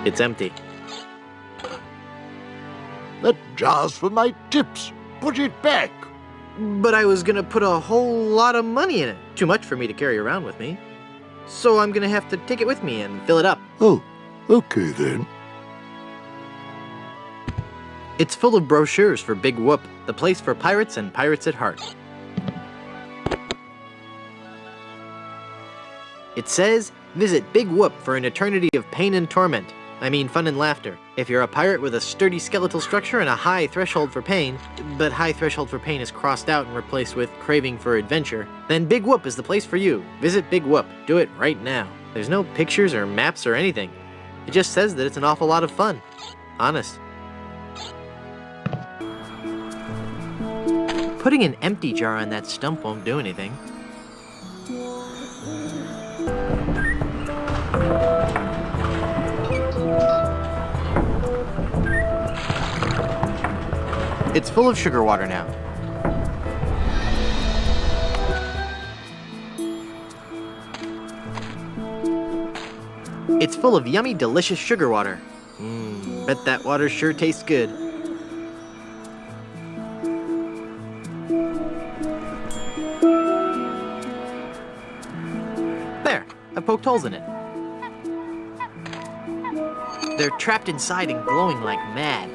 It's empty. That jar's for my tips. Put it back. But I was gonna put a whole lot of money in it. Too much for me to carry around with me. So I'm gonna have to take it with me and fill it up. Oh, okay then. It's full of brochures for Big Whoop, the place for pirates and pirates at heart. It says, visit Big Whoop for an eternity of pain and torment. I mean fun and laughter. If you're a pirate with a sturdy skeletal structure and a high threshold for pain, but high threshold for pain is crossed out and replaced with craving for adventure, then Big Whoop is the place for you. Visit Big Whoop. Do it right now. There's no pictures or maps or anything. It just says that it's an awful lot of fun. Honest. Putting an empty jar on that stump won't do anything. It's full of sugar water now. It's full of yummy, delicious sugar water. Bet that water sure tastes good. There, I poked holes in it. They're trapped inside and glowing like mad.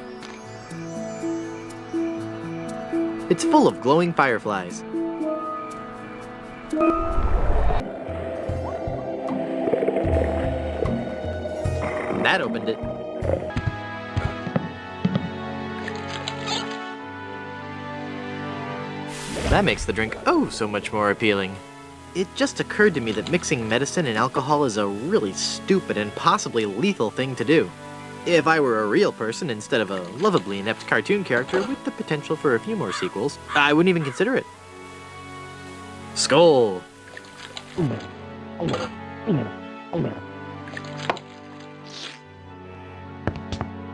It's full of glowing fireflies. That opened it. That makes the drink oh so much more appealing. It just occurred to me that mixing medicine and alcohol is a really stupid and possibly lethal thing to do. If I were a real person instead of a lovably inept cartoon character with the potential for a few more sequels, I wouldn't even consider it. Skull!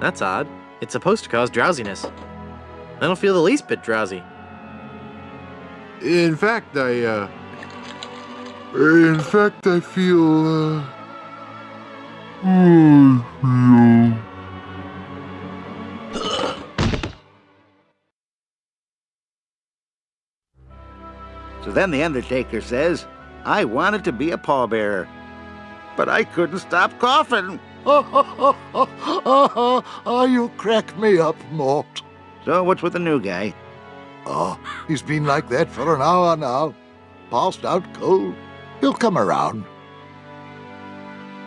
That's odd. It's supposed to cause drowsiness. I don't feel the least bit drowsy. In fact, I feel, So then the Undertaker says, I wanted to be a pallbearer, but I couldn't stop coughing. Oh, you crack me up, Mort. So what's with the new guy? Oh, he's been like that for an hour now. Passed out cold. He'll come around.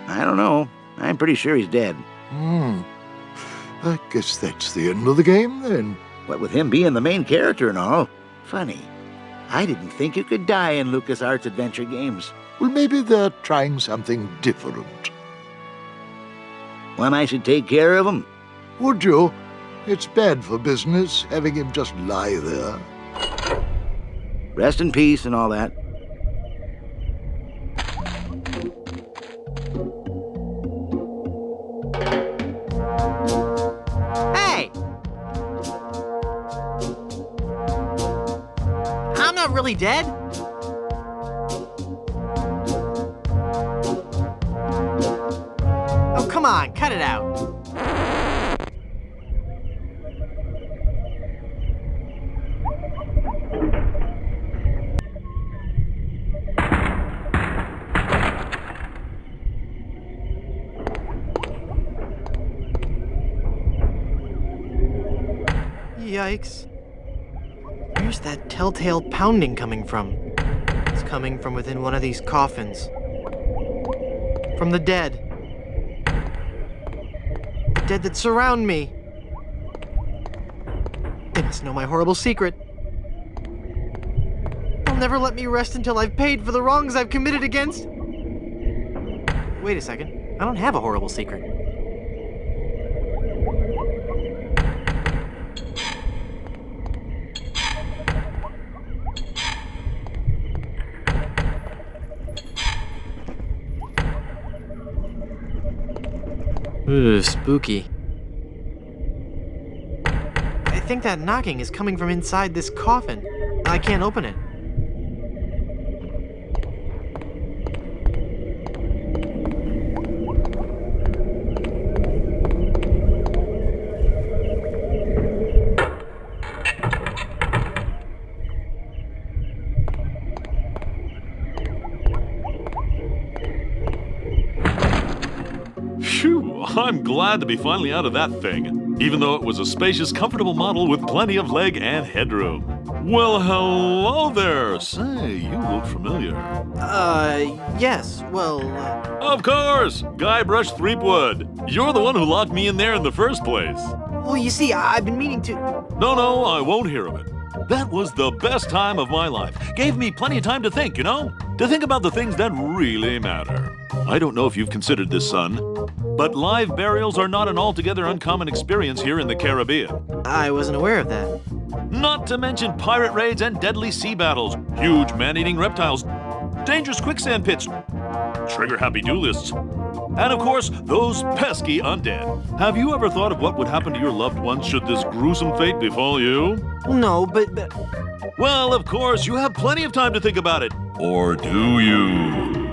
I don't know. I'm pretty sure he's dead. I guess that's the end of the game, then. What with him being the main character and all. Funny. I didn't think you could die in LucasArts adventure games. Well, maybe they're trying something different. When I should take care of him? Would you? It's bad for business, having him just lie there. Rest in peace and all that. Hey! I'm not really dead. Oh, come on, cut it out. Yikes. Where's that telltale pounding coming from? It's coming from within one of these coffins. From the dead. The dead that surround me. They must know my horrible secret. They'll never let me rest until I've paid for the wrongs I've committed against... Wait a second. I don't have a horrible secret. Ooh, spooky. think that knocking is coming from inside this coffin. I can't open it. Phew, I'm glad to be finally out of that thing, even though it was a spacious, comfortable model with plenty of leg and headroom. Well, hello there. Say, you look familiar. Yes, well, Of course! Guybrush Threepwood. You're the one who locked me in there in the first place. well, you see, I've been meaning to... No, I won't hear of it. That was the best time of my life. Gave me plenty of time to think, you know? To think about the things that really matter. I don't know if you've considered this, son, but live burials are not an altogether uncommon experience here in the Caribbean. I wasn't aware of that. Not to mention pirate raids and deadly sea battles, huge man-eating reptiles, dangerous quicksand pits, trigger-happy duelists, and of course, those pesky undead. Have you ever thought of what would happen to your loved ones should this gruesome fate befall you? No, but... Well, of course, you have plenty of time to think about it. Or do you?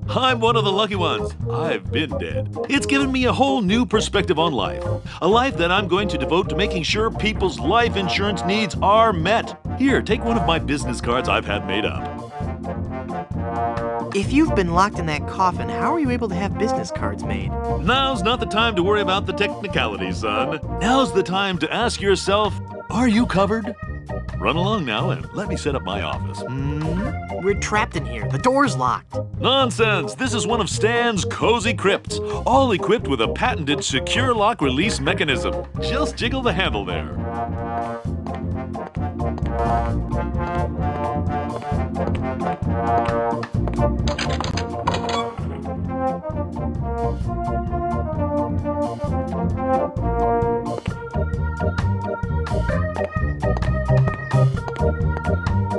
I'm one of the lucky ones. I've been dead. It's given me a whole new perspective on life. A life that I'm going to devote to making sure people's life insurance needs are met. Here, take one of my business cards I've had made up. If you've been locked in that coffin, how are you able to have business cards made? Now's not the time to worry about the technicalities, son. Now's the time to ask yourself, are you covered? Run along now and let me set up my office. We're trapped in here. The door's locked. Nonsense! This is one of Stan's cozy crypts, all equipped with a patented secure lock release mechanism. Just jiggle the handle there.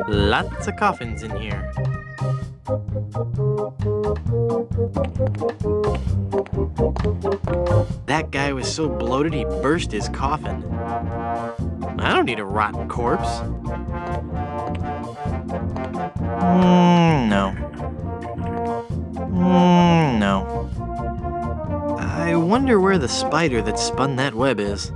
Lots of coffins in here. That guy was so bloated he burst his coffin. I don't need a rotten corpse. No. No. I wonder where the spider that spun that web is.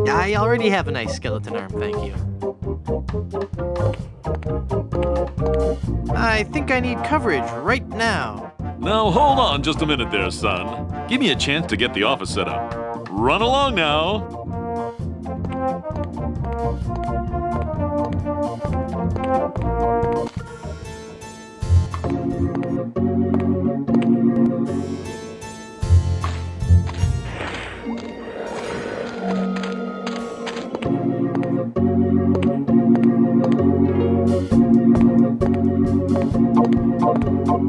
I already have a nice skeleton arm, thank you. I think I need coverage right now. Now hold on just a minute there, son. Give me a chance to get the office set up. Run along now.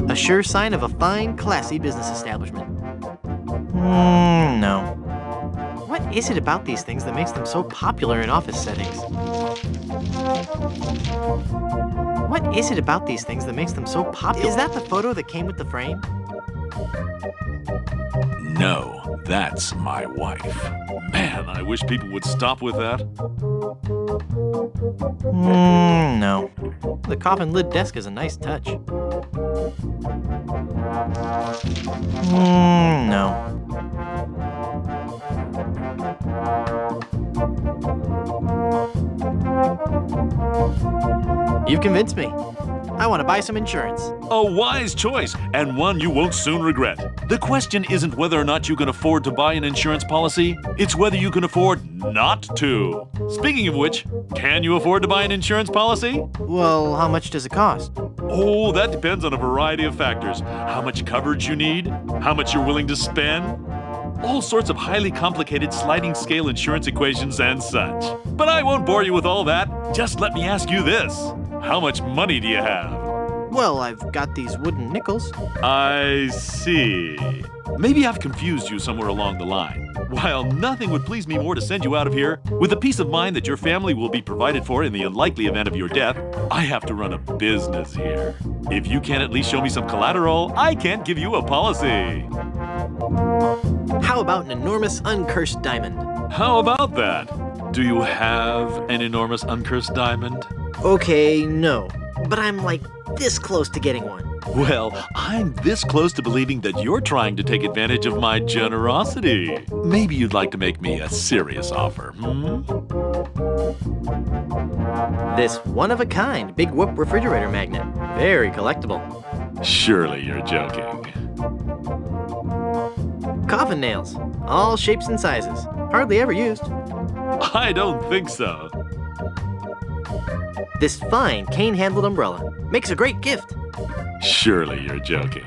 A sure sign of a fine, classy business establishment. No. What is it about these things that makes them so popular in office settings? What is it about these things that makes them so popular? Is that the photo that came with the frame? No, that's my wife. Man, I wish people would stop with that. No. The coffin lid desk is a nice touch. No. You've convinced me. I want to buy some insurance. A wise choice, and one you won't soon regret. The question isn't whether or not you can afford to buy an insurance policy, it's whether you can afford not to. Speaking of which, can you afford to buy an insurance policy? Well, how much does it cost? Oh, that depends on a variety of factors. How much coverage you need, how much you're willing to spend, all sorts of highly complicated sliding scale insurance equations and such. But I won't bore you with all that. Just let me ask you this. How much money do you have? Well, I've got these wooden nickels. I see. Maybe I've confused you somewhere along the line. While nothing would please me more to send you out of here, with the peace of mind that your family will be provided for in the unlikely event of your death, I have to run a business here. If you can't at least show me some collateral, I can't give you a policy. How about an enormous uncursed diamond? How about that? Do you have an enormous uncursed diamond? Okay, no. But I'm like this close to getting one. Well, I'm this close to believing that you're trying to take advantage of my generosity. Maybe you'd like to make me a serious offer, This one-of-a-kind Big Whoop refrigerator magnet. Very collectible. Surely you're joking. Coffin nails. All shapes and sizes. Hardly ever used. I don't think so. This fine cane-handled umbrella. Makes a great gift. Surely you're joking.